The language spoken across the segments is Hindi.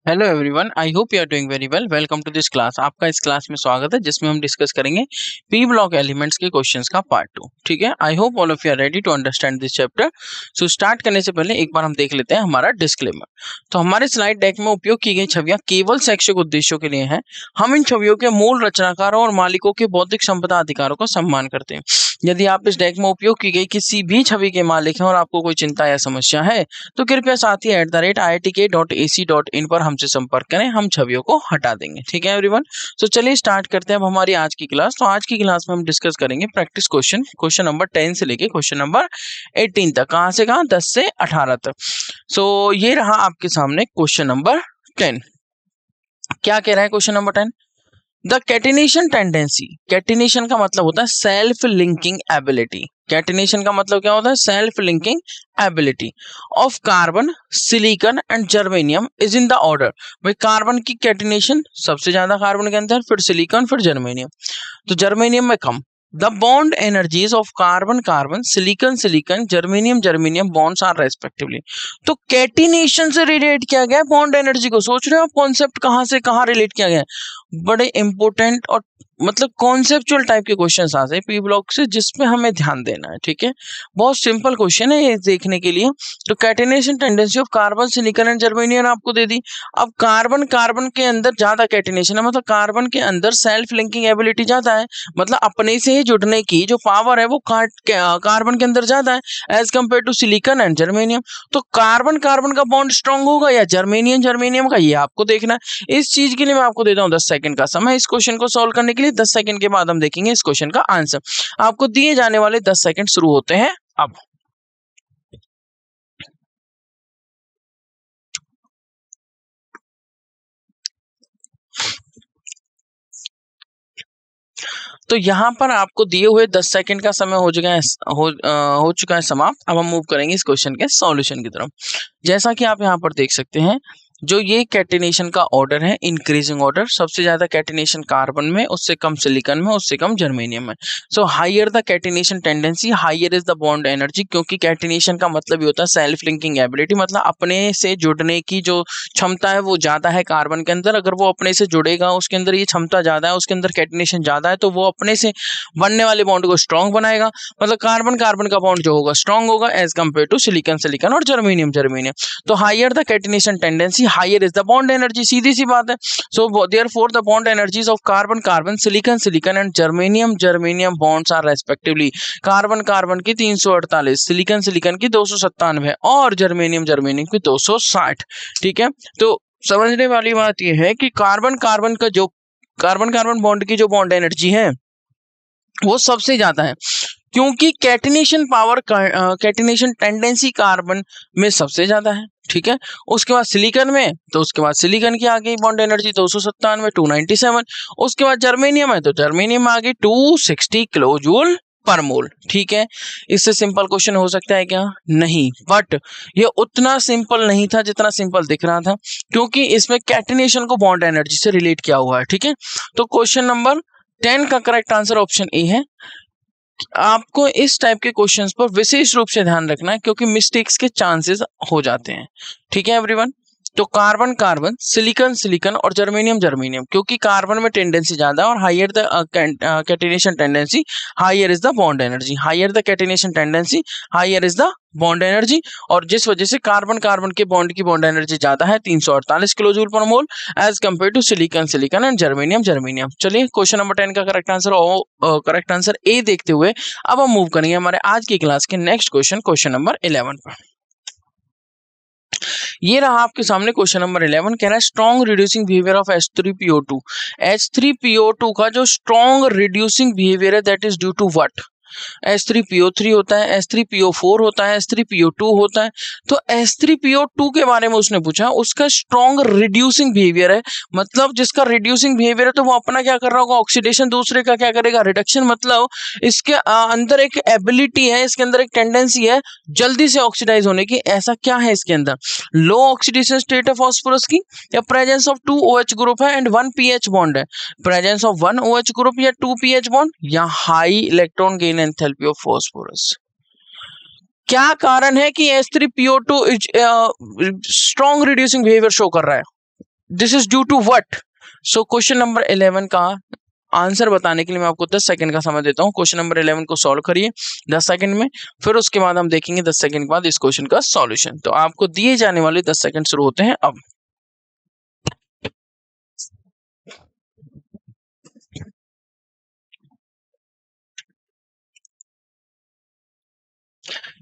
Hello everyone, I hope you are doing very well. Welcome to this class. आपका इस क्लास में स्वागत है, जिसमें हम डिस्कस करेंगे पी ब्लॉक एलिमेंट्स के क्वेश्चंस का पार्ट 2। ठीक है, I hope all of you are ready to understand this chapter. So start करने से पहले एक बार हम देख लेते हैं हमारा डिस्क्लेमर। तो हमारे स्लाइड डेक में उपयोग की गई छवियां केवल शैक्षिक उद्देश्यों के लिए हैं। हम इन छवियों के मूल रचनाकारों और मालिकों के बौद्धिक संपदा अधिकारों का सम्मान करते हैं। यदि आप इस डेक में उपयोग की गई किसी भी छवि के मालिक हैं और आपको कोई चिंता या समस्या है तो कृपया साथी @iitk.ac.in पर हमसे संपर्क करें, हम छवियों को हटा देंगे। ठीक है एवरीवन, तो चलिए स्टार्ट करते हैं अब हमारी आज की क्लास। तो आज की क्लास में हम डिस्कस करेंगे प्रैक्टिस क्वेश्चन नंबर 10 से लेके क्वेश्चन नंबर 18 तक। कहां से कहां? 10 से 18 तक। सो ये रहा आपके सामने क्वेश्चन नंबर 10। क्या कह रहा है question number 10? The catenation tendency. Catenation का मतलब होता है सेल्फ लिंकिंग एबिलिटी। कैटिनेशन का मतलब क्या होता है? Self linking ability of carbon, silicon and germanium is in the order. भाई कार्बन की कैटिनेशन सबसे ज्यादा कार्बन के अंदर, फिर सिलिकॉन, फिर जर्मेनियम। तो जर्मेनियम में कम। The bond energies of carbon carbon, silicon silicon, germanium germanium bonds are respectively. तो कैटिनेशन से रिलेट किया गया बॉन्ड एनर्जी को। सोच रहे हो आप कॉन्सेप्ट कहां से कहां रिलेट किया गया है? बड़े इंपॉर्टेंट और मतलब कॉन्सेप्चुअल टाइप के क्वेश्चंस आते हैं पी ब्लॉक से, जिसपे हमें ध्यान देना है। ठीक है, बहुत सिंपल क्वेश्चन है ये देखने के लिए। तो catenation tendency of carbon, silicon and germanium आपको दे दी। अब कार्बन कार्बन के अंदर ज्यादा कैटिनेशन है, मतलब कार्बन के अंदर सेल्फ लिंकिंग एबिलिटी ज्यादा है, मतलब अपने से ही जुड़ने की जो पावर है वो कार्बन के अंदर ज्यादा है as compare to silicon and germanium. तो कार्बन कार्बन का बॉन्ड स्ट्रांग होगा या जर्मेनियम जर्मेनियम का, ये आपको देखना है। इस चीज के लिए मैं आपको देता हूं 10 सेकंड का समय इस क्वेश्चन को सॉल्व करने के लिए। 10 सेकंड के बाद हम देखेंगे इस क्वेश्चन का आंसर। आपको दिए जाने वाले 10 सेकंड शुरू होते हैं अब। तो यहाँ पर आपको दिए हुए 10 सेकंड का समय हो चुका है समाप्त। अब हम मूव करेंगे इस क्वेश्चन के सॉल्यूशन की तरफ। जैसा कि आप यहाँ पर देख सकते हैं, जो ये कैटिनेशन का ऑर्डर है इंक्रीजिंग ऑर्डर, सबसे ज्यादा कैटिनेशन कार्बन में, उससे कम सिलिकॉन में, उससे कम जर्मेनियम में। So higher the catenation tendency, higher is the bond energy, क्योंकि कैटिनेशन का मतलब ये होता है सेल्फ लिंकिंग एबिलिटी, मतलब अपने से जुड़ने की जो क्षमता है वो ज्यादा है कार्बन के अंदर। अगर वो अपने से जुड़ेगा, उसके अंदर ये क्षमता ज्यादा है, उसके अंदर कैटिनेशन ज्यादा है, तो वो अपने से बनने वाले बॉन्ड को स्ट्रॉन्ग बनाएगा। मतलब कार्बन कार्बन का बॉन्ड जो होगा स्ट्रॉन्ग होगा as compare to silicon silicon और जर्मेनियम जर्मेनियम। तो higher the catenation tendency, higher is the bond energy, सीधी सी बात है। So therefore the bond energies of carbon carbon, silicon silicon and germanium germanium bonds are respectively. Carbon carbon की 348, सिलिकॉन सिलिकॉन की 297 और जर्मेनियम जर्मेनियम की 260। ठीक है, तो समझने वाली बात यह है कि कार्बन कार्बन का जो कार्बन कार्बन बॉन्ड की जो बॉन्ड एनर्जी है वो सबसे ज्यादा है, क्योंकि catenation power catenation tendency carbon में सबसे ज्यादा है। ठीक है, उसके बाद सिलिकॉन में, तो उसके बाद सिलिकॉन की आ गई बॉन्ड एनर्जी 297 297। उसके बाद जर्मेनियम है, तो जर्मेनियम में आ गई 260 किलो जूल पर मोल। ठीक है, इससे सिंपल क्वेश्चन हो सकता है क्या? नहीं, बट ये उतना सिंपल नहीं था जितना सिंपल दिख रहा था, क्योंकि इसमें कैटिनेशन को बॉन्ड एनर्जी से रिलेट किया हुआ है। ठीक है, तो क्वेश्चन नंबर 10 का करेक्ट आंसर ऑप्शन ए है। आपको इस टाइप के क्वेश्चंस पर विशेष रूप से ध्यान रखना है, क्योंकि मिस्टेक्स के चांसेस हो जाते हैं। ठीक है एवरीवन, तो कार्बन कार्बन, सिलिकॉन सिलिकॉन और जर्मेनियम जर्मेनियम, क्योंकि कार्बन में टेंडेंसी ज्यादा है और higher the catenation tendency, higher is the bond energy, higher the catenation tendency, higher is the bond energy. और जिस वजह से कार्बन कार्बन के बॉन्ड की बॉन्ड एनर्जी ज्यादा है 348 किलो जूल पर mole as compare to silicon silicon and germanium germanium. चलिए क्वेश्चन नंबर 10 का करेक्ट आंसर ए देखते हुए अब हम मूव करेंगे हमारे आज की क्लास के नेक्स्ट क्वेश्चन नंबर 11 पर। ये रहा आपके सामने क्वेश्चन नंबर 11। कह रहा है strong reducing behaviour of H3PO2। H3PO2 का जो स्ट्रॉन्ग रिड्यूसिंग बिहेवियर है that is due to what? H3PO3 होता है, H3PO4 होता है, H3PO2 होता है। तो H3PO2 के बारे में उसने पूछा, उसका स्ट्रॉन्ग रिड्यूसिंग बिहेवियर है, मतलब जिसका रिड्यूसिंग बिहेवियर है तो वो अपना क्या कर रहा होगा? ऑक्सीडेशन, दूसरे का क्या करेगा? रिडक्शन। मतलब इसके अंदर एक एबिलिटी है, इसके अंदर एक टेंडेंसी है जल्दी से ऑक्सीडाइज होने की। ऐसा क्या है इसके अंदर? लो ऑक्सीडेशन स्टेट है फॉस्फोरस की, या प्रेजेंस ऑफ 2 OH ग्रुप है एंड 1 pH बॉन्ड है, प्रेजेंस ऑफ 1 OH ग्रुप या 2 pH बॉन्ड, या high electron gain enthalpy of phosphorus. क्या कारण है कि H3PO2 strong reducing behaviour show कर रहा है? This is due to what? So question number 11 का आंसर बताने के लिए मैं आपको 10 सेकंड का समय देता हूँ। क्वेश्चन नंबर 11 को सॉल्व करिए 10 सेकंड में, फिर उसके बाद हम देखेंगे 10 सेकंड के बाद इस क्वेश्चन का सॉल्यूशन। तो आपको दिए जाने वाले 10 सेकंड शुरू होते हैं अब।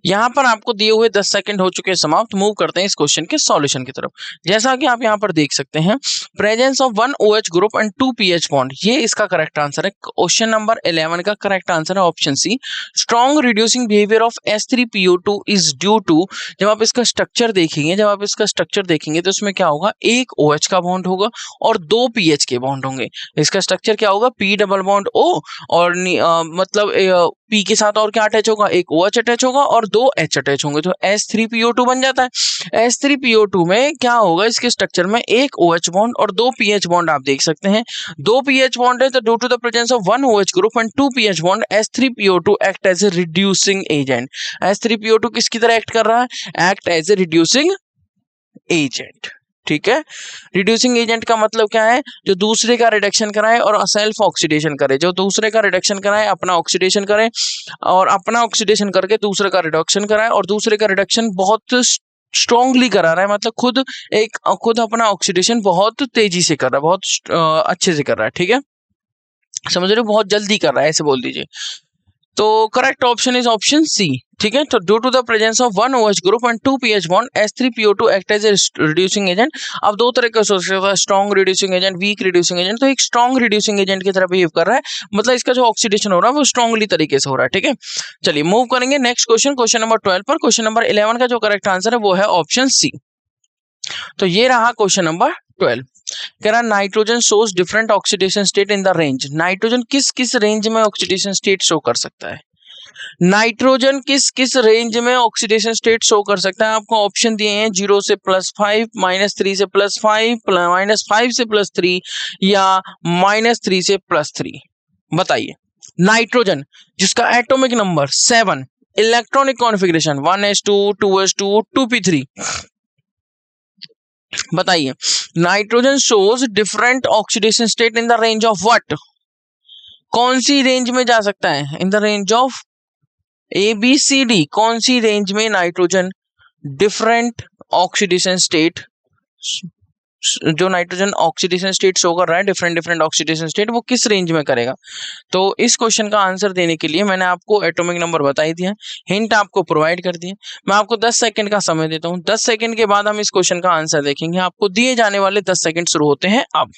यहाँ पर आपको दिए हुए 10 सेकंड हो चुके हैं समाप्त। मूव करते हैं इस क्वेश्चन के सॉल्यूशन की तरफ। जैसा कि आप यहाँ पर देख सकते हैं, presence of 1 OH group and 2 pH bond, ये इसका करेक्ट आंसर है। क्वेश्चन नंबर 11 का करेक्ट आंसर है option C. Strong reducing behaviour of H3PO2 is due to, जब आप इसका स्ट्रक्चर देखेंगे तो इसमें क्या होगा, एक OH का बॉन्ड होगा और 2 pH के बॉन्ड होंगे। इसका स्ट्रक्चर क्या होगा, P डबल बॉन्ड O और मतलब P के साथ और क्या अटैच होगा, एक OH अटैच होगा और 2 H अटैच होंगे, तो H3PO2 बन जाता है। H3PO2 में क्या होगा, इसके स्ट्रक्चर में एक OH बॉन्ड और 2 pH बॉन्ड आप देख सकते हैं। 2 pH बॉन्ड है तो due to the presence of 1 OH group and 2 pH bond, H3PO2 act as a reducing agent. H3PO2 किसकी तरह एक्ट कर रहा है, act as a reducing agent. ठीक है, रिड्यूसिंग एजेंट का मतलब क्या है, जो दूसरे का रिडक्शन कराए और सेल्फ ऑक्सीडेशन करे। जो दूसरे का रिडक्शन कराए अपना ऑक्सीडेशन करे, और अपना ऑक्सीडेशन करके दूसरे का रिडक्शन कराए, और दूसरे का रिडक्शन बहुत स्ट्रांगली करा रहा है, मतलब खुद अपना ऑक्सीडेशन बहुत तेजी से कर रहा है, बहुत अच्छे से कर रहा है। ठीक है, समझ रहे हो, बहुत जल्दी कर रहा है, ऐसे बोल दीजिए। तो correct option is option C. ठीक है, तो due to the presence of 1 OH group and 2 pH bond, H3PO2 act as a reducing agent. अब दो तरह का सोच सकते हैं, strong reducing agent, weak reducing agent. तो एक स्ट्रॉन्ग रिड्यूसिंग एजेंट की तरह बिहेव कर रहा है, मतलब इसका जो ऑक्सीडेशन हो रहा है वो स्ट्रांगली तरीके से हो रहा है। ठीक है, चलिए मूव करेंगे नेक्स्ट क्वेश्चन, क्वेश्चन नंबर 12 पर। क्वेश्चन नंबर 11 का जो करेक्ट आंसर है वो है ऑप्शन सी। तो ये रहा क्वेश्चन नंबर 12। कह रहा nitrogen shows different oxidation state in the range. Nitrogen किस किस रेंज में ऑक्सीडेशन स्टेट शो कर सकता है, नाइट्रोजन किस किस रेंज में ऑक्सीडेशन स्टेट शो कर सकता है। आपको ऑप्शन दिए हैं 0 से +5, -3 से +5, -5 से +3 या -3 से +3। बताइए, नाइट्रोजन जिसका atomic number 7, electronic configuration 1s2 2s2 2p3, बताइए nitrogen shows different oxidation state in the range of what, कौन सी रेंज में जा सकता है, in the range of ABCD, कौन सी रेंज में नाइट्रोजन डिफरेंट ऑक्सीडेशन स्टेट, जो नाइट्रोजन ऑक्सीडेशन स्टेट शो कर रहा है, डिफरेंट ऑक्सीडेशन स्टेट, वो किस रेंज में करेगा। तो इस क्वेश्चन का आंसर देने के लिए मैंने आपको एटॉमिक नंबर बता ही दिया, हिंट आपको प्रोवाइड कर दिया। मैं आपको 10 सेकंड का समय देता हूं, 10 सेकंड के बाद हम इस क्वेश्चन का आंसर देखेंगे। आपको दिए जाने वाले 10 सेकंड शुरू होते हैं अब।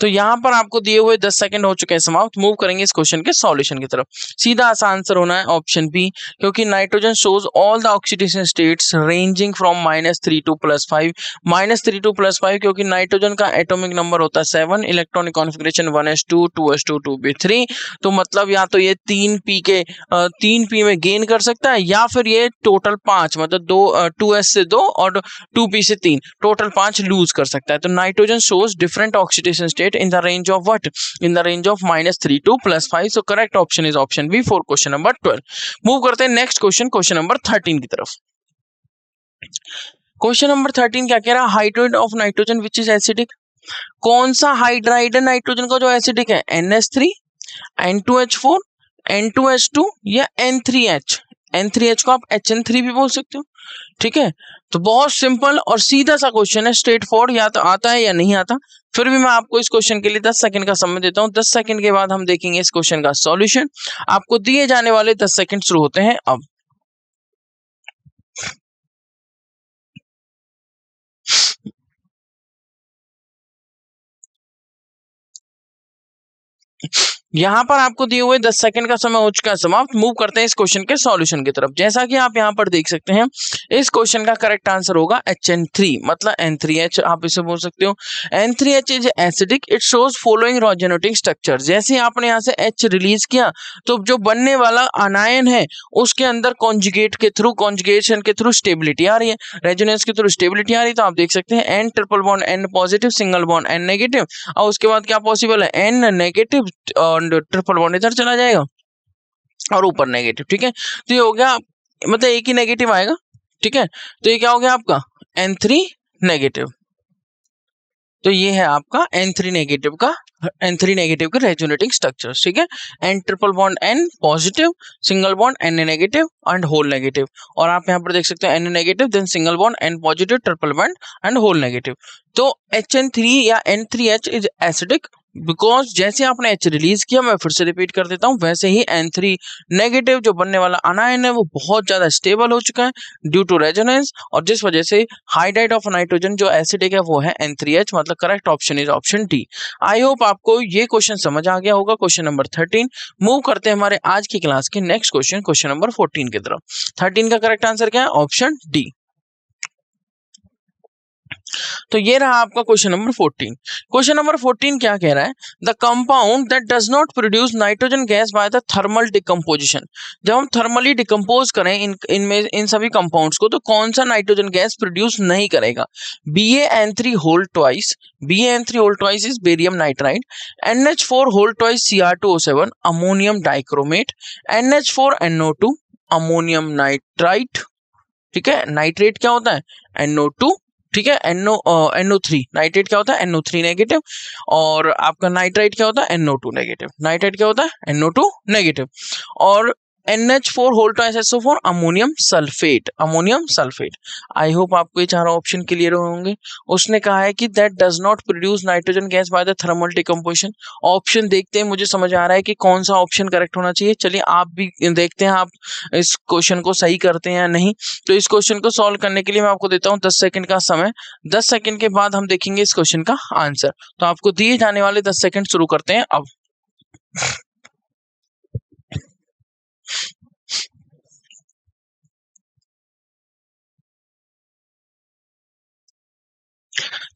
तो यहाँ पर आपको दिए हुए 10 सेकंड हो चुके हैं समाप्त। मूव करेंगे इस क्वेश्चन के सॉल्यूशन की तरफ। सीधा सा आंसर होना है ऑप्शन बी, क्योंकि nitrogen shows all the oxidation states ranging from -3 to +5। -3 to +5 क्योंकि नाइट्रोजन का एटॉमिक नंबर होता है 7, electronic configuration 1s2 2s2 2p3। तो मतलब या तो ये 3p में गेन कर सकता है, या फिर ये टोटल 5, मतलब 2s से 2 और 2p से 3, टोटल 5 लूज कर सकता है। तो nitrogen shows different oxidation state in the range of what, in the range of -3 to +5। so correct option is option B for question number 12। Move करते हैं नेक्स्ट क्वेश्चन, क्वेश्चन नंबर 13 की तरफ। क्वेश्चन नंबर 13 क्या कह रहा है, hydride of nitrogen which is acidic. कौन सा हाइड्राइड है नाइट्रोजन का जो एसिडिक है, NH3, N2H4, N2H2 या N3H। N3H को आप HN3 भी बोल सकते हो। ठीक है, तो बहुत सिंपल और सीधा सा क्वेश्चन है, स्ट्रेट फॉरवर्ड, या तो आता है या नहीं आता। फिर भी मैं आपको इस क्वेश्चन के लिए 10 सेकंड का समय देता हूं। 10 सेकंड के बाद हम देखेंगे इस क्वेश्चन का सॉल्यूशन। आपको दिए जाने वाले 10 सेकंड शुरू होते हैं अब। यहाँ पर आपको दिए हुए 10 सेकंड का समय हो चुका है समाप्त। मूव करते हैं इस क्वेश्चन के सॉल्यूशन की तरफ। जैसा कि आप यहाँ पर देख सकते हैं, इस क्वेश्चन का करेक्ट आंसर होगा HN3 मतलब N3H आप इसे बोल सकते हो। N3H is acidic, it shows following resonating structure. जैसे आपने यहाँ से H रिलीज किया तो जो बनने वाला अनायन है उसके अंदर कॉन्जुगेट के थ्रू, कॉन्जुगेशन के थ्रू स्टेबिलिटी आ रही है, रेजोनेंस के थ्रू स्टेबिलिटी आ रही है। तो आप देख सकते हैं N triple bond N positive, single bond N negative, और उसके बाद क्या पॉसिबल है N नेगेटिव और ट्रिपल बॉन्ड इधर चला जाएगा और ऊपर नेगेटिव। ठीक है, तो ये हो गया, मतलब एक ही नेगेटिव आएगा। ठीक है, तो ये क्या हो गया आपका N3 नेगेटिव। तो ये है आपका N3 नेगेटिव का रेजोनेटिंग स्ट्रक्चर। ठीक है, N triple bond N positive, single bond N negative and whole negative. और आप यहाँ पर देख सकते हैं N negative, then single bond N positive, triple bond and whole negative. तो HN3 या N3H इज एसिडिक बिकॉज जैसे आपने H रिलीज किया, मैं फिर से रिपीट कर देता हूँ, वैसे ही N3 नेगेटिव जो बनने वाला अनायन है वो बहुत ज्यादा स्टेबल हो चुका है ड्यू टू रेजोनेंस, और जिस वजह से हाइड्राइड ऑफ नाइट्रोजन जो एसिडिक है वो है N3H, मतलब correct option is option D. I hope आपको ये क्वेश्चन समझ आ गया होगा। क्वेश्चन नंबर 13 मूव करते हैं हमारे आज की क्लास के नेक्स्ट क्वेश्चन नंबर 14 की तरफ। 13 का करेक्ट आंसर क्या है? Option D. तो ये रहा आपका क्वेश्चन नंबर 14। क्वेश्चन नंबर 14 क्या कह रहा है? The compound that does not produce nitrogen gas by the thermal decomposition. जब हम थर्मली डिकम्पोज करें इन सभी कंपाउंड्स को, तो कौन सा नाइट्रोजन गैस प्रोड्यूस नहीं करेगा? BaN3 whole twice, BaN3 whole twice is barium nitride, NH4 whole twice Cr2O7 ammonium dichromate, NH4NO2 ammonium nitrite. ठीक है, नाइट्रेट क्या होता है? NO2। ठीक है, NO3 नाइट्रेट क्या होता है? NO3 negative. और आपका नाइट्राइट क्या होता है? NO2 negative. नाइट्राइट क्या होता है? NO2 negative. और NH4 whole twice SO4 ammonium sulphate, ammonium sulphate. I hope आपको ये चारों ऑप्शन क्लियर होंगे। उसने कहा है कि that does not produce nitrogen gas by the thermal decomposition. Option देखते हैं मुझे समझ आ रहा है कि कौन सा ऑप्शन करेक्ट होना चाहिए। चलिए आप भी देखते हैं आप इस क्वेश्चन को सही करते हैं या नहीं। तो इस क्वेश्चन को सॉल्व करने के लिए मैं आपको देता हूँ 10 सेकंड का समय। 10 सेकंड के बाद हम देखेंगे इस क्वेश्चन का आंसर। तो आपको दिए जाने वाले 10 सेकंड शुरू करते हैं अब।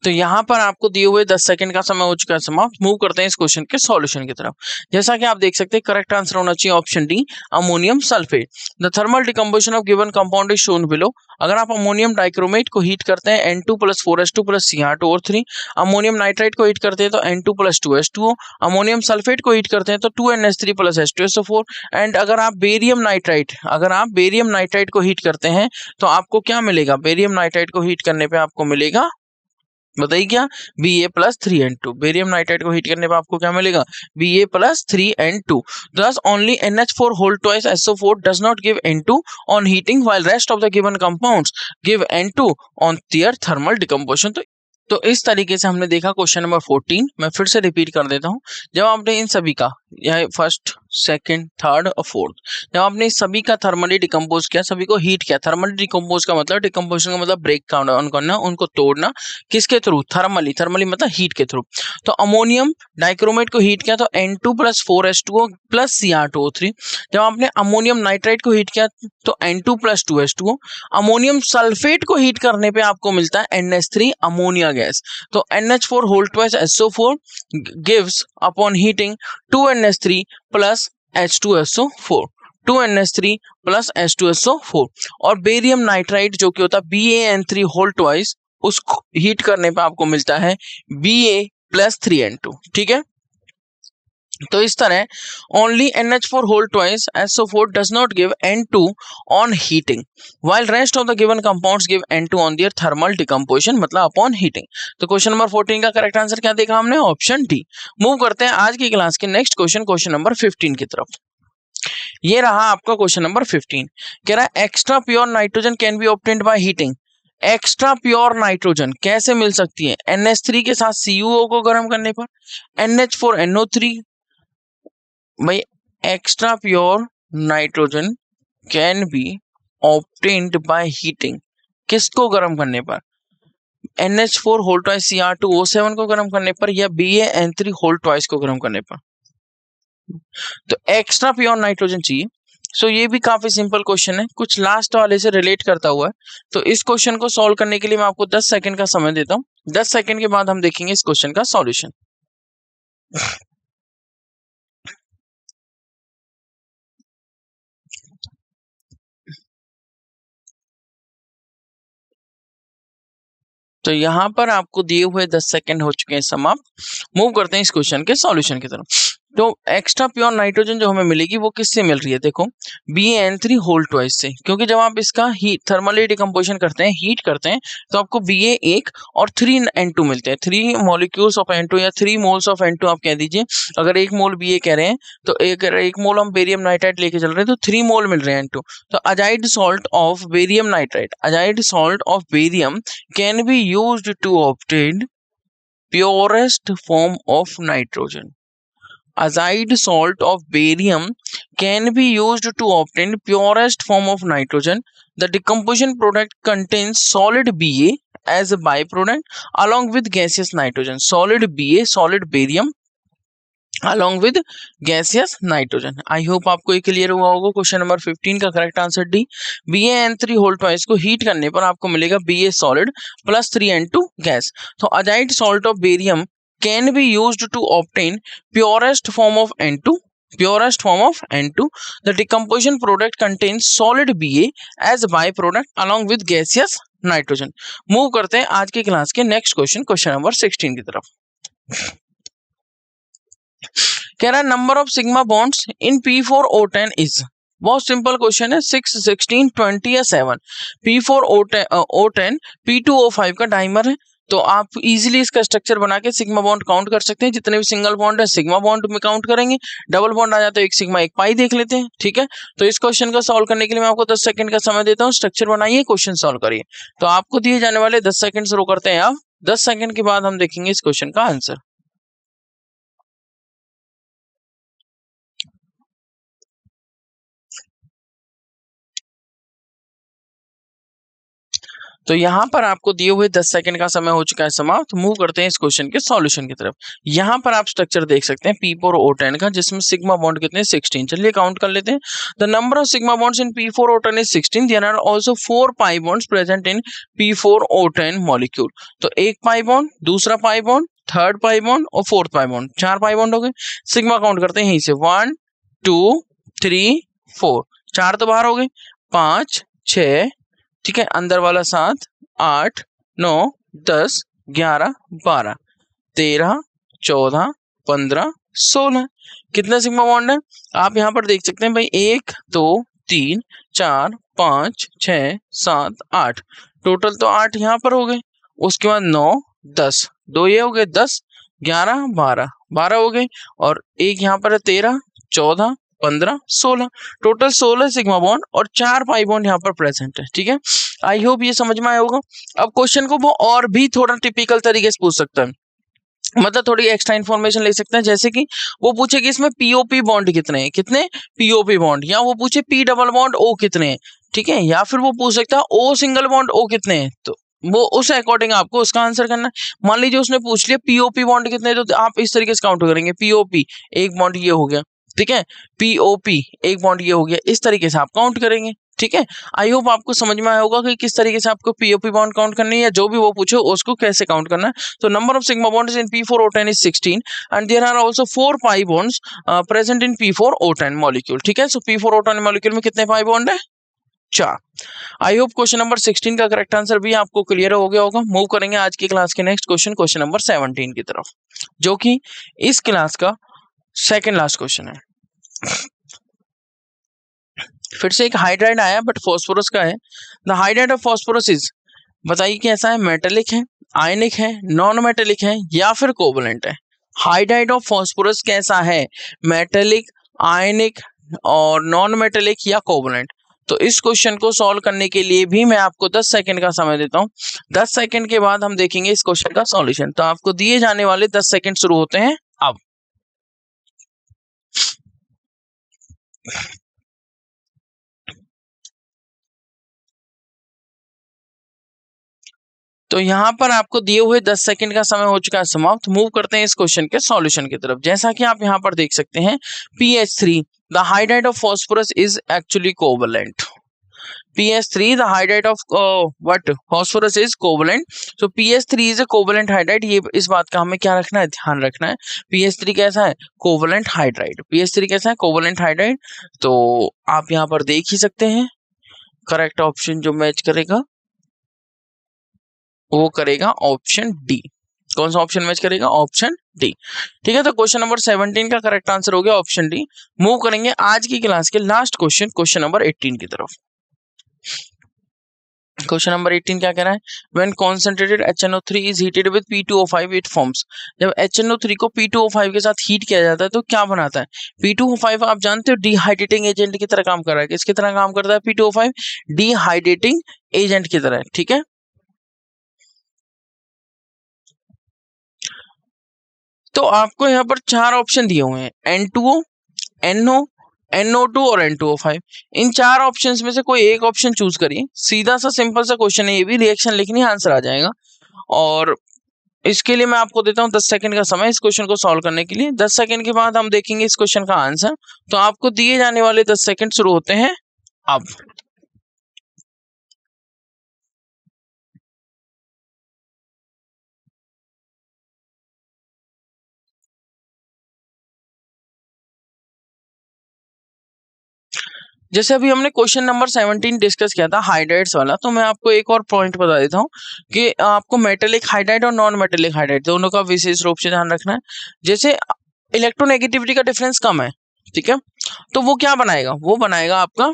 तो यहाँ पर आपको दिए हुए 10 सेकंड का समय हो चुका है समाप्त। मूव करते हैं इस क्वेश्चन के सॉल्यूशन की तरफ। जैसा कि आप देख सकते हैं करेक्ट आंसर होना चाहिए option D, ammonium sulphate. The thermal decomposition of given compound is shown below. अगर आप अमोनियम डाइक्रोमेट को हीट करते हैं N2 + 4H2 + Cr2O3, ammonium nitrite को हीट करते हैं तो N2 + 2H2O, अमोनियम सल्फेट को हीट करते हैं तो 2NH3 + H2SO4। एंड अगर आप बेरियम नाइट्राइट को हीट करते हैं तो आपको क्या मिलेगा? बेरियम नाइट्राइट को हीट करने पे आपको मिलेगा, बताइए क्या? Ba+3N2। बेरियम नाइट्राइड को हीट करने पर आपको क्या मिलेगा? Ba+3N2। Thus only NH4 whole twice SO4 does not give N2 on heating, while rest of the given compounds give N2 on their thermal decomposition। तो इस तरीके से हमने देखा क्वेश्चन नंबर 14। मैं फिर से रिपीट कर देता हूँ। जब आपने इन सभी का, यह फर्स्ट, सेकंड, थर्ड और फोर्थ, जब आपने इस सभी का थर्मली डिकम्पोज किया, सभी को हीट किया। थर्मली डिकम्पोज का मतलब, डिकम्पोजिशन का मतलब ब्रेक डाउन करना, उनको तोड़ना। किसके थ्रू? थर्मली। थर्मली मतलब हीट के थ्रू। तो अमोनियम डाइक्रोमेट को हीट किया तो N2 + 4H2O + Cr2O3। जब आपने अमोनियम नाइट्राइट को हीट किया तो N2 + 2H2O। अमोनियम सल्फेट को हीट करने पे आपको मिलता है NH3 अमोनिया गैस। तो NH4 whole twice SO4 gives upon heating 2NH3 + H2SO4, 2NH3 + H2SO4। और बेरियम नाइट्राइड जो कि होता है BaN3 whole twice, उसको हीट करने पे आपको मिलता है Ba+3N2। ठीक है, तो इस तरह only NH4 whole twice SO4 does not give N2 on heating, while rest of the given compounds give N2 on their thermal decomposition, मतलब upon heating। तो क्वेश्चन नंबर 14 का करेक्ट आंसर क्या देखा हमने? Option D. मूव करते हैं आज की क्लास के नेक्स्ट क्वेश्चन नंबर 15 की तरफ। ये रहा आपका क्वेश्चन नंबर 15। कह रहा है extra pure nitrogen can be obtained by heating. Extra pure nitrogen कैसे मिल सकती है? NH3 के साथ CuO को गर्म करने पर, NH4NO3। भाई extra pure nitrogen can be obtained by heating, किसको गर्म करने पर? NH4 होल ट्वाइस Cr2O7 को गर्म करने पर, या BaN3 होल ट्वाइस को गर्म करने पर? तो एक्स्ट्रा प्योर नाइट्रोजन चाहिए। सो ये भी काफी सिंपल क्वेश्चन है, कुछ लास्ट वाले से रिलेट करता हुआ है। तो इस क्वेश्चन को सॉल्व करने के लिए मैं आपको 10 सेकंड का समय देता हूँ। 10 सेकंड के बाद हम देखेंगे इस क्वेश्चन का सॉल्यूशन। तो यहाँ पर आपको दिए हुए 10 सेकंड हो चुके हैं समाप्त। मूव करते हैं इस क्वेश्चन के सॉल्यूशन की तरफ। तो एक्स्ट्रा प्योर नाइट्रोजन जो हमें मिलेगी वो किससे मिल रही है, देखो BaN3 होल ट्वाइस से, क्योंकि जब आप इसका हीट थर्मली डिकम्पोजिशन करते हैं, हीट करते हैं, तो आपको Ba1 और 3N2 मिलते हैं। 3 मॉलिक्यूल्स ऑफ N2 या 3 मोल्स ऑफ N2 आप कह दीजिए। अगर 1 मोल Ba कह रहे हैं तो एक मोल हम बेरियम नाइट्राइड लेके चल रहे हैं तो 3 मोल मिल रहे हैं N2। तो azide salt of barium nitride, azide salt of barium can be used to obtain purest form of nitrogen. Azide salt of barium can be used to obtain purest form of nitrogen. The decomposition product contains solid Ba as a byproduct along with gaseous nitrogen. Solid Ba, solid barium along with gaseous nitrogen. I hope आपको ये क्लियर हुआ होगा। क्वेश्चन नंबर 15 का correct answer D. BaN3 whole twice को हीट करने पर आपको मिलेगा Ba solid plus 3N2 gas. तो azide salt of barium can be used to obtain purest form of N2, purest form of N2. The decomposition product contains solid Ba as a byproduct along with gaseous nitrogen. Move करते हैं आज की क्लास के नेक्स्ट क्वेश्चन नंबर 16 की तरफ। कह रहा है number of sigma bonds in P4O10 is, बहुत सिंपल क्वेश्चन है, 6, 16, 20 या 7। P4O10 P2O5 का डाइमर है, तो आप इजीली इसका स्ट्रक्चर बना के सिग्मा बॉन्ड काउंट कर सकते हैं। जितने भी सिंगल बॉन्ड है सिग्मा बॉन्ड में काउंट करेंगे, डबल बॉन्ड आ जाता है एक सिग्मा एक पाई देख लेते हैं। ठीक है, तो इस क्वेश्चन को सॉल्व करने के लिए मैं आपको 10 सेकंड का समय देता हूँ। स्ट्रक्चर बनाइए, क्वेश्चन सॉल्व करिए। तो आपको दिए जाने वाले 10 सेकंड शुरू करते हैं आप। 10 सेकंड के बाद हम देखेंगे इस क्वेश्चन का आंसर। तो यहाँ पर आपको दिए हुए 10 सेकंड का समय हो चुका है समाप्त। मूव करते हैं इस क्वेश्चन के सॉल्यूशन की तरफ। यहाँ पर आप स्ट्रक्चर देख सकते हैं P4O10 का, जिसमें सिग्मा बॉन्ड कितने 16। चलिए काउंट कर लेते हैं। The number of sigma bonds in P4O10 is 16। There are also 4 pi bonds present in P4O10 molecule. तो एक पाई बॉन्ड, दूसरा pi bond, third pi bond और fourth pi bond, 4 pi bond हो गए। सिग्मा काउंट करते हैं यहीं से, 1 2 3 4, 4 तो बाहर हो गए, 5 6, ठीक है, अंदर वाला 7 8 9 10 11 12 13 14 15 16। कितने सिग्मा बॉन्ड है आप यहाँ पर देख सकते हैं भाई, 1 2 3 4 5 6 7 8, टोटल तो 8 यहाँ पर हो गए। उसके बाद 9 10, 2 ये हो गए 10 11 12, 12 हो गए, और एक यहाँ पर है 13 14 15 16, टोटल 16 सिग्मा बॉन्ड और 4 पाई बॉन्ड यहाँ पर प्रेजेंट है। ठीक है, आई होप ये समझ में आया होगा। अब क्वेश्चन को वो और भी थोड़ा टिपिकल तरीके से पूछ सकता है, मतलब थोड़ी एक्स्ट्रा इन्फॉर्मेशन ले सकते हैं। जैसे कि वो पूछे कि इसमें पीओपी बॉन्ड कितने हैं, कितने पीओपी बॉन्ड, या वो पूछे पी डबल बॉन्ड ओ कितने हैं। ठीक है, या फिर वो पूछ सकता है ओ सिंगल बॉन्ड ओ कितने हैं, तो वो उस अकॉर्डिंग आपको उसका आंसर करना है। मान लीजिए उसने पूछ लिया पीओपी बॉन्ड कितने, तो आप इस तरीके से काउंट करेंगे, पीओपी एक बॉन्ड ये हो गया, ठीक है, पीओपी एक बॉन्ड ये हो गया, इस तरीके से आप काउंट करेंगे। ठीक है, आई होप आपको समझ में आया होगा कि किस तरीके से आपको पीओपी बॉन्ड काउंट करनी है, या जो भी वो पूछे उसको कैसे काउंट करना है। So number of sigma bonds in P4O10 is 16 and there are also 4 pi bonds present in P4O10 molecule. ठीक है, so P4O10 molecule में कितने pi bond है, 4। आई होप क्वेश्चन नंबर 16 का करेक्ट आंसर भी आपको क्लियर हो गया होगा। मूव करेंगे आज की क्लास के नेक्स्ट क्वेश्चन नंबर 17 की तरफ, जो कि इस क्लास का सेकेंड लास्ट क्वेश्चन है। फिर से एक हाइड्राइड आया बट फॉस्फोरस का है। The hydride of phosphorus is, बताइए कैसा है, मेटेलिक है, आयनिक है, नॉन मेटेलिक है या फिर कोवलेंट है। हाइड्राइड ऑफ फॉस्फोरस कैसा है, मेटेलिक, आयनिक और नॉन मेटेलिक या कोवलेंट। तो इस क्वेश्चन को सॉल्व करने के लिए भी मैं आपको 10 सेकंड का समय देता हूं। 10 सेकंड के बाद हम देखेंगे इस क्वेश्चन का सॉल्यूशन। तो आपको दिए जाने वाले 10 सेकंड शुरू होते हैं अब। तो यहाँ पर आपको दिए हुए 10 सेकंड का समय हो चुका है समाप्त। मूव करते हैं इस क्वेश्चन के सॉल्यूशन की तरफ। जैसा कि आप यहाँ पर देख सकते हैं PH3 the hydride of phosphorus is actually covalent. PH3 the hydride of what phosphorus is covalent, so PH3 is a covalent hydride। ये इस बात का हमें क्या रखना है, ध्यान रखना है। PH3 कैसा है, कोवलेंट हाइड्राइड। PH3 कैसा है, कोवलेंट हाइड्राइड। तो आप यहाँ पर देख ही सकते हैं करेक्ट ऑप्शन जो मैच करेगा वो करेगा ऑप्शन डी। कौन सा ऑप्शन मैच करेगा, ऑप्शन डी। ठीक है, तो क्वेश्चन नंबर 17 का करेक्ट आंसर हो गया ऑप्शन डी। मूव करेंगे आज की क्लास के लास्ट क्वेश्चन, क्वेश्चन नंबर 18 की तरफ। क्वेश्चन नंबर 18 क्या कह रहा है, when concentrated HNO3 is heated with P2O5 it forms. जब HNO3 को P2O5 के साथ हीट किया जाता है तो क्या बनाता है, P2O5 आप जानते हो डिहाइड्रेटिंग एजेंट की तरह काम कर रहा है। किसकी तरह काम करता है P2O5, डिहाइड्रेटिंग एजेंट की तरह। ठीक है, तो आपको यहाँ पर 4 ऑप्शन दिए हुए हैं, N2O, NO, NO2 और N2O5। इन 4 ऑप्शंस में से कोई एक ऑप्शन चूज करिए। सीधा सा सिंपल सा क्वेश्चन है, ये भी रिएक्शन लिखनी आंसर आ जाएगा। और इसके लिए मैं आपको देता हूँ 10 सेकंड का समय इस क्वेश्चन को सॉल्व करने के लिए। 10 सेकंड के बाद हम देखेंगे इस क्वेश्चन का आंसर। तो आपको दिए जाने वाले 10 सेकंड शुरू होते हैं अब। जैसे अभी हमने क्वेश्चन नंबर 17 डिस्कस किया था हाइड्राइड्स वाला, तो मैं आपको एक और पॉइंट बता देता हूँ कि आपको मेटेलिक हाइड्राइड और नॉन मेटेलिक हाइड्राइड दोनों का विशेष रूप से ध्यान रखना है। जैसे इलेक्ट्रोनेगेटिविटी का डिफरेंस कम है, ठीक है, तो वो क्या बनाएगा, वो बनाएगा आपका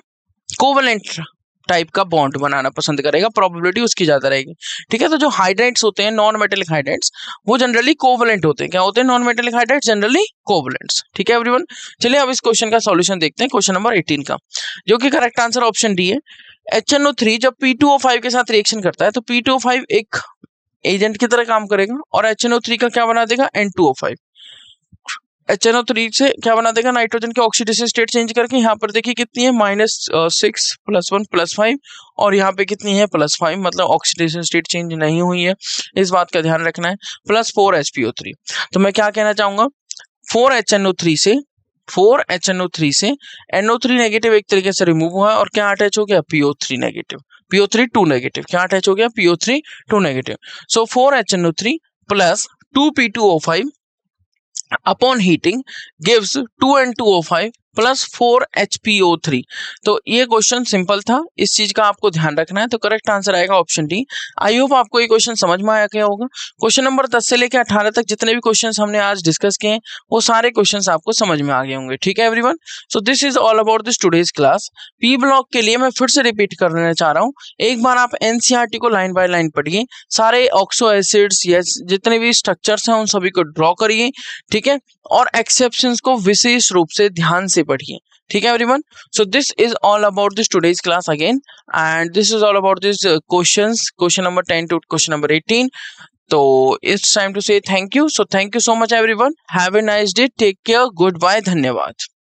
कोवेलेंट टाइप का बॉन्ड बनाना पसंद करेगा, प्रोबेबिलिटी उसकी ज्यादा रहेगी। ठीक है, तो जो हाइड्राइड्स होते हैं नॉन मेटेलिक हाइड्राइड्स वो जनरली कोवेलेंट होते हैं। क्या होते हैं, non metallic hydrides generally covalents. ठीक है एवरीवन, चलिए अब इस क्वेश्चन का सॉल्यूशन देखते हैं, क्वेश्चन नंबर 18 का, जो कि करेक्ट आंसर ऑप्शन डी है। HNO3 जब P2O5 के साथ रिएक्शन करता है तो P2O5 एक एजेंट की तरह काम करेगा और HNO3 का क्या बना देगा, N2O5। HNO3 से क्या बना देगा, नाइट्रोजन के ऑक्सीडेशन स्टेट चेंज करके। यहाँ पर देखिए कितनी है, -6 +1 +5, और यहाँ पे कितनी है +5, मतलब ऑक्सीडेशन स्टेट चेंज नहीं हुई है, इस बात का ध्यान रखना है। +4 HPO3। तो मैं क्या कहना चाहूंगा, 4 HNO3 से NO3 नेगेटिव एक तरीके से रिमूव हुआ और क्या अटैच हो गया, PO3 नेगेटिव, PO3 2 नेगेटिव, क्या अटैच हो गया, PO3 2 नेगेटिव। सो 4 HNO3 + 2 P2O5 upon heating gives 2 N2O5 + 4 HPO3। तो ये क्वेश्चन सिंपल था, इस चीज का आपको ध्यान रखना है। तो करेक्ट आंसर आएगा ऑप्शन डी। आई होप आपको ये क्वेश्चन समझ में आया क्या होगा। क्वेश्चन नंबर 10 से लेकर 18 तक जितने भी क्वेश्चंस हमने आज डिस्कस किए वो सारे क्वेश्चंस आपको समझ में आ गए होंगे। ठीक है everyone, so this is all about this today's class. P block के लिए मैं फिर से रिपीट करना चाह रहा हूँ, एक बार आप एनसीईआरटी को लाइन बाय लाइन पढ़िए, सारे ऑक्सो एसिड्स या जितने भी स्ट्रक्चर्स हैं उन सभी को ड्रॉ करिए। ठीक है, और एक्सेप्शंस को विशेष रूप से ध्यान से पढ़िए। ठीक है everyone, so this is all about this today's class again, and this is all about this questions, question number 10 to question number 18। तो it's time to say thank you. So thank you so much everyone, have a nice day, take care, good bye, धन्यवाद।